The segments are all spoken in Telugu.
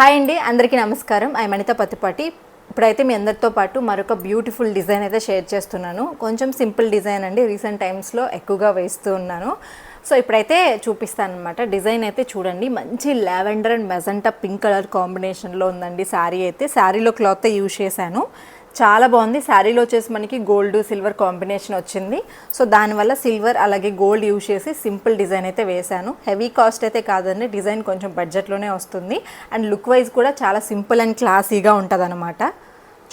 హాయ్ అండి, అందరికీ నమస్కారం. ఐ మణిత పత్తిపాటి. ఇప్పుడైతే మీ అందరితో పాటు మరొక బ్యూటిఫుల్ డిజైన్ అయితే షేర్ చేస్తున్నాను. కొంచెం సింపుల్ డిజైన్ అండి, రీసెంట్ టైమ్స్లో ఎక్కువగా వేస్తూ ఉన్నాను. సో ఇప్పుడైతే చూపిస్తాను అనమాట. డిజైన్ అయితే చూడండి, మంచి lavender and magenta pink colour కాంబినేషన్లో ఉందండి. శారీ అయితే శారీలో క్లాత్ యూజ్ చేశాను, చాలా బాగుంది. శారీలో వచ్చేసి మనకి గోల్డ్ సిల్వర్ కాంబినేషన్ వచ్చింది. సో దానివల్ల సిల్వర్ అలాగే గోల్డ్ యూజ్ చేసి సింపుల్ డిజైన్ అయితే వేశాను. హెవీ కాస్ట్ అయితే కాదండి, డిజైన్ కొంచెం బడ్జెట్లోనే వస్తుంది. అండ్ లుక్ వైజ్ కూడా చాలా సింపుల్ అండ్ క్లాసీగా ఉంటుంది అనమాట.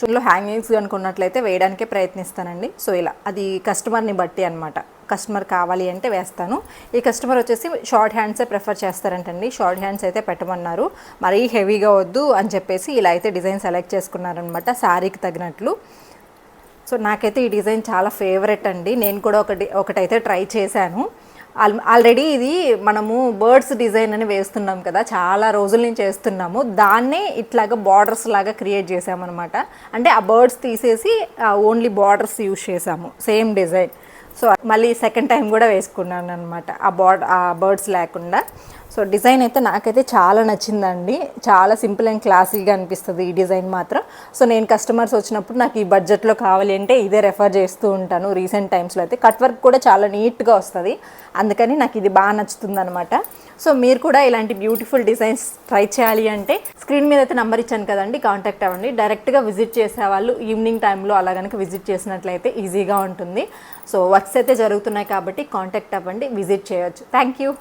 చుల్లో హ్యాంగింగ్స్ అనుకున్నట్లయితే వేయడానికే ప్రయత్నిస్తానండి. సో ఇలా అది కస్టమర్ని బట్టి అనమాట. కస్టమర్ కావాలి అంటే వేస్తాను. ఈ కస్టమర్ వచ్చేసి షార్ట్ హ్యాండ్సే ప్రిఫర్ చేస్తారంటండి. షార్ట్ హ్యాండ్స్ అయితే పెట్టమన్నారు, మరీ హెవీగా వద్దు అని చెప్పేసి ఇలా అయితే డిజైన్ సెలెక్ట్ చేసుకున్నారనమాట శారీకి తగినట్లు. సో నాకైతే ఈ డిజైన్ చాలా ఫేవరెట్ అండి. నేను కూడా ఒకటైతే ట్రై చేశాను. ఆల్రెడీ ఇది మనము బర్డ్స్ డిజైన్ అని వేస్తున్నాం కదా, చాలా రోజుల నుంచి వేస్తున్నాము. దాన్నే ఇట్లాగా బార్డర్స్ లాగా క్రియేట్ చేసామన్నమాట. అంటే ఆ బర్డ్స్ తీసేసి ఓన్లీ బార్డర్స్ యూజ్ చేసాము, సేమ్ డిజైన్. సో మళ్ళీ సెకండ్ టైం కూడా వేసుకున్నాను అనమాట ఆ బర్డ్స్ లేకుండా. సో డిజైన్ అయితే నాకైతే చాలా నచ్చిందండి. చాలా సింపుల్ అండ్ క్లాసీగా అనిపిస్తుంది ఈ డిజైన్ మాత్రం. సో నేను కస్టమర్స్ వచ్చినప్పుడు నాకు ఈ బడ్జెట్లో కావాలి అంటే ఇదే రెఫర్ చేస్తూ ఉంటాను. రీసెంట్ టైమ్స్లో అయితే కట్ వర్క్ కూడా చాలా నీట్గా వస్తుంది, అందుకని నాకు ఇది బాగా నచ్చుతుంది అనమాట. సో మీరు కూడా ఇలాంటి బ్యూటిఫుల్ డిజైన్స్ ట్రై చేయాలి అంటే స్క్రీన్ మీద అయితే నెంబర్ ఇచ్చాను కదండి, కాంటాక్ట్ అవ్వండి. డైరెక్ట్గా విజిట్ చేసేవాళ్ళు ఈవినింగ్ టైంలో అలా కనుక విజిట్ చేసినట్లయితే ఈజీగా ఉంటుంది. సో వర్క్స్ అయితే జరుగుతున్నాయి కాబట్టి కాంటాక్ట్ అవ్వండి, విజిట్ చేయొచ్చు. Thank you.